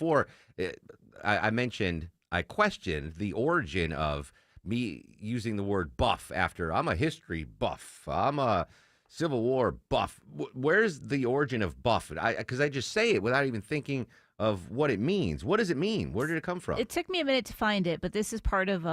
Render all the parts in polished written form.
before, I mentioned, I questioned the origin of me using the word buff after I'm a history buff. I'm a Civil War buff. Where's the origin of buff? Because I just say it without even thinking of what it means. What does it mean? Where did it come from? It took me a minute to find it, but this is part of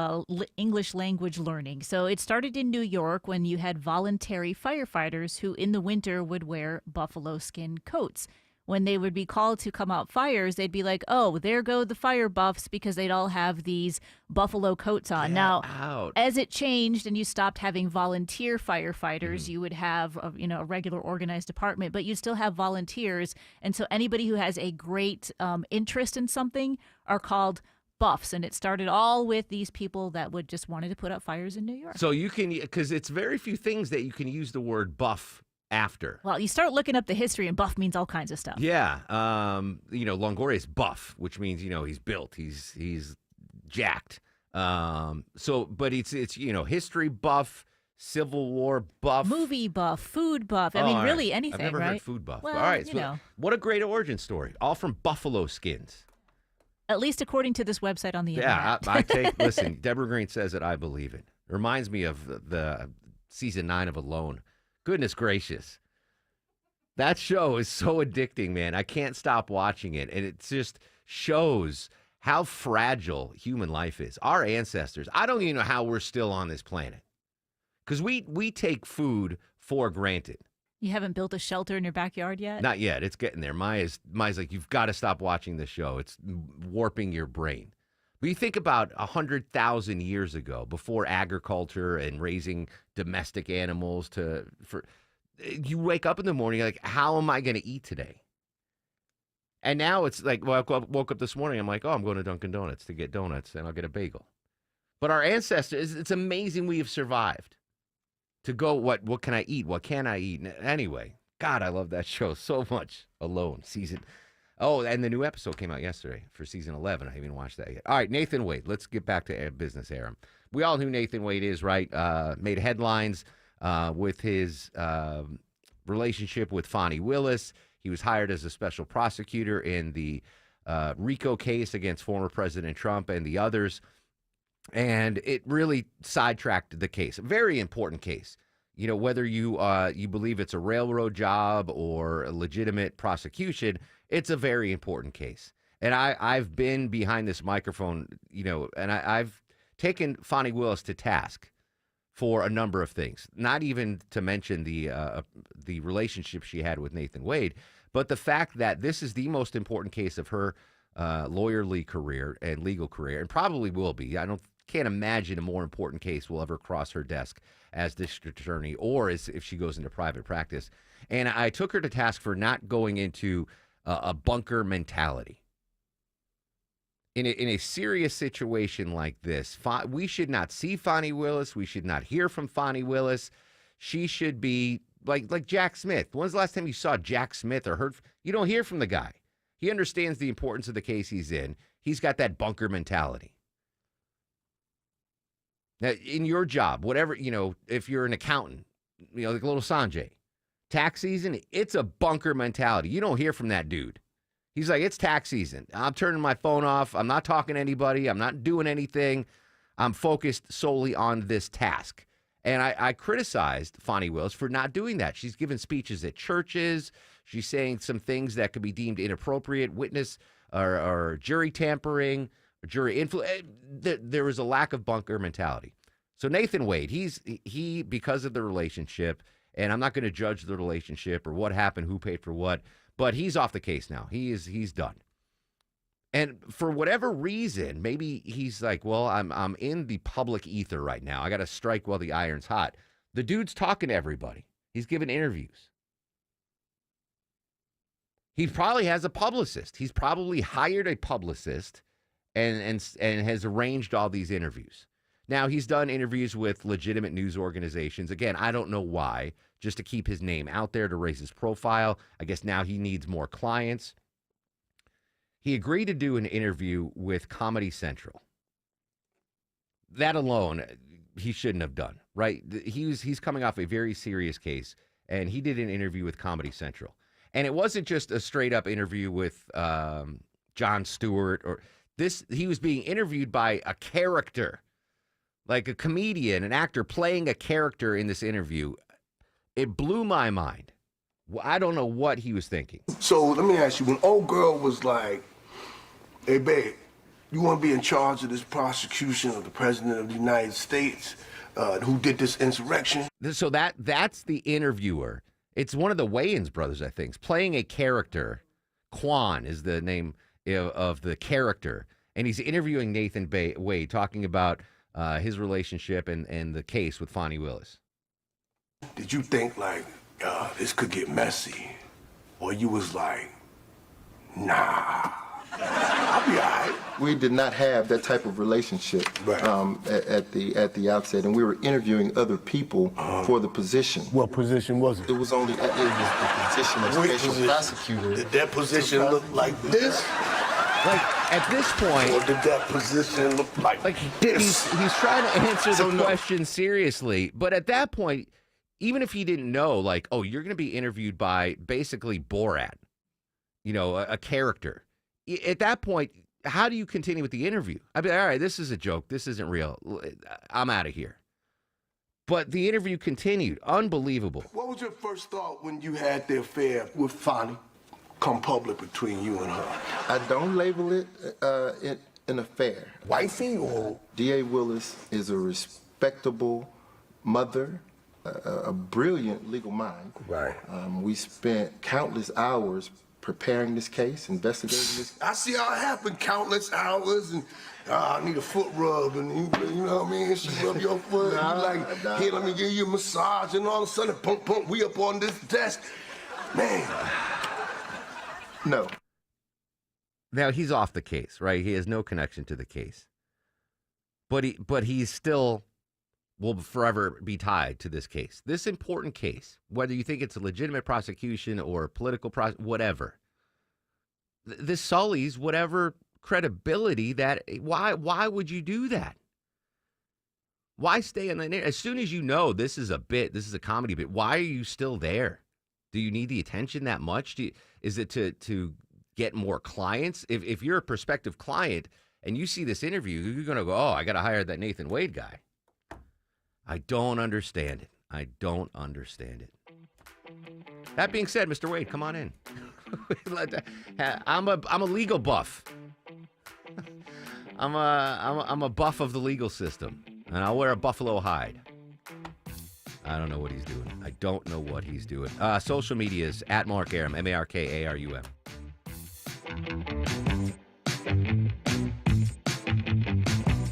English language learning. So it started in New York when you had voluntary firefighters who in the winter would wear buffalo skin coats. When they would be called to come out fires, they'd be like, oh, there go the fire buffs because they'd all have these buffalo coats on. Get Now, out. as it changed and you stopped having volunteer firefighters, Mhm. you would have a regular organized department, but you'd still have volunteers. And so anybody who has a great interest in something are called buffs. And it started all with these people that would just wanted to put out fires in New York. So you can, because it's very few things that you can use the word buff after. Well, you start looking up the history, and buff means all kinds of stuff. Yeah. Longoria is buff, which means, he's built, he's jacked. But it's history buff, Civil War buff. Movie buff, food buff. I Oh, mean, all really right. anything, I've never right? heard food buff. Well, All right. you So know. what a great origin story. All from buffalo skins. At least according to this website on the Yeah, internet. listen, Deborah Green says it, I believe it. Reminds me of the season 9 of Alone. Goodness gracious. That show is so addicting, man. I can't stop watching it. And it just shows how fragile human life is. Our ancestors, I don't even know how we're still on this planet. Because we take food for granted. You haven't built a shelter in your backyard yet? Not yet. It's getting there. Maya's like, you've got to stop watching this show. It's warping your brain. But you think about 100,000 years ago, before agriculture and raising domestic animals you wake up in the morning, you're like, how am I going to eat today? And now it's like, well, I woke up this morning, I'm like, oh, I'm going to Dunkin' Donuts to get donuts, and I'll get a bagel. But our ancestors, it's amazing we have survived to go, what can I eat? What can I eat? Anyway, God, I love that show so much. Alone, season. Oh, and the new episode came out yesterday for season 11. I haven't even watched that yet. All right, Nathan Wade. Let's get back to business, Aaron. We all knew who Nathan Wade is, right? Made headlines with his relationship with Fani Willis. He was hired as a special prosecutor in the RICO case against former President Trump and the others. And it really sidetracked the case. A very important case. Whether you believe it's a railroad job or a legitimate prosecution, it's a very important case. And I've been behind this microphone, and I've taken Fani Willis to task for a number of things. Not even to mention the relationship she had with Nathan Wade, but the fact that this is the most important case of her lawyerly career and legal career, and probably will be. Can't imagine a more important case will ever cross her desk as district attorney or if she goes into private practice. And I took her to task for not going into a bunker mentality. In a serious situation like this, we should not see Fani Willis. We should not hear from Fani Willis. She should be like Jack Smith. When's the last time you saw Jack Smith or heard? You don't hear from the guy. He understands the importance of the case he's in. He's got that bunker mentality. Now, in your job, whatever, if you're an accountant, like little Sanjay, tax season, it's a bunker mentality. You don't hear from that dude. He's like, it's tax season. I'm turning my phone off. I'm not talking to anybody. I'm not doing anything. I'm focused solely on this task. And I criticized Fani Willis for not doing that. She's given speeches at churches. She's saying some things that could be deemed inappropriate, witness or jury tampering, jury influence. There was a lack of bunker mentality. So Nathan Wade, he because of the relationship, and I'm not going to judge the relationship or what happened, who paid for what, but he's off the case now. He's done. And for whatever reason, maybe he's like, well, I'm in the public ether right now. I got to strike while the iron's hot. The dude's talking to everybody. He's giving interviews. He probably has a publicist. He's probably hired a publicist and has arranged all these interviews. Now, he's done interviews with legitimate news organizations. Again, I don't know why, just to keep his name out there, to raise his profile. I guess now he needs more clients. He agreed to do an interview with Comedy Central. That alone, he shouldn't have done, right? He's coming off a very serious case, and he did an interview with Comedy Central. And it wasn't just a straight-up interview with Jon Stewart or this. He was being interviewed by a character, like a comedian, an actor playing a character in this interview. It blew my mind. I don't know what he was thinking. So let me ask you, when old girl was like, hey, babe, you want to be in charge of this prosecution of the president of the United States who did this insurrection? So that's the interviewer. It's one of the Wayans brothers, I think, playing a character. Quan is the name of the character. And he's interviewing Nathan Wade, talking about his relationship and the case with Fonnie Willis. Did you think, like, this could get messy? Or you was like, nah, I'll be all right? We did not have that type of relationship Right. at the outset, and we were interviewing other people for the position. What position was it? It was the position of Which special position? prosecutor. Did that position look like this? Like, at this point, Or did that position look like this? he's trying to answer So the no. question seriously. But at that point, even if he didn't know, like, oh, you're going to be interviewed by basically Borat, a character. At that point, how do you continue with the interview? I mean, all right, this is a joke. This isn't real. I'm out of here. But the interview continued. Unbelievable. What was your first thought when you had the affair with Fonnie come public between you and her? I don't label it an affair. Wifey or? D.A. Willis is a respectable mother, a brilliant legal mind. Right. We spent countless hours preparing this case, investigating this. I see how it happened, countless hours, and I need a foot rub, and you know what I mean? She rub your foot, and you like, here, let me give you a massage, and all of a sudden, pump, pump, we up on this desk. Man. No. Now, he's off the case, right? He has no connection to the case. But he's still will forever be tied to this case. This important case, whether you think it's a legitimate prosecution or political whatever. This sullies whatever credibility that why would you do that? Why stay in the as soon as you know this is a bit, this is a comedy bit, why are you still there? Do you need the attention that much? Is it to get more clients? If you're a prospective client and you see this interview, you're going to go, oh, I got to hire that Nathan Wade guy. I don't understand it. I don't understand it. That being said, Mr. Wade, come on in. I'm a legal buff. I'm a buff of the legal system, and I'll wear a buffalo hide. I don't know what he's doing. I don't know what he's doing. Social media is at Mark Arum, MarkArum.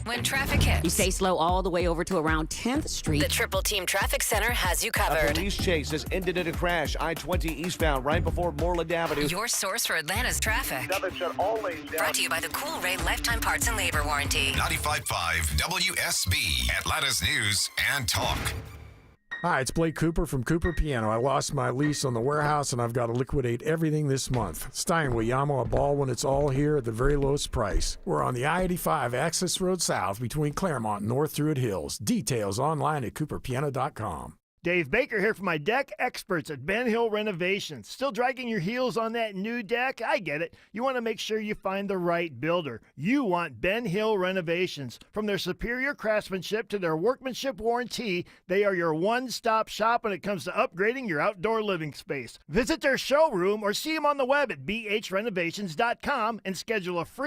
When traffic hits, You stay slow all the way over to around 10th Street. the Triple Team Traffic Center has you A covered. police chase has ended in a crash, I-20 eastbound, right before Moreland Avenue. Your source for Atlanta's traffic. Brought to you by the Cool Ray Lifetime Parts and Labor Warranty. 95.5 WSB, Atlanta's News and Talk. Hi, it's Blake Cooper from Cooper Piano. I lost my lease on the warehouse, and I've got to liquidate everything this month. Steinway Yamaha Baldwin, it's all here at the very lowest price. We're on the I-85 Access Road South between Claremont and North Druid Hills. Details online at cooperpiano.com. Dave Baker here from my deck experts at Ben Hill Renovations. Still dragging your heels on that new deck? I get it. You want to make sure you find the right builder. You want Ben Hill Renovations. From their superior craftsmanship to their workmanship warranty, they are your one-stop shop when it comes to upgrading your outdoor living space. Visit their showroom or see them on the web at bhrenovations.com and schedule a free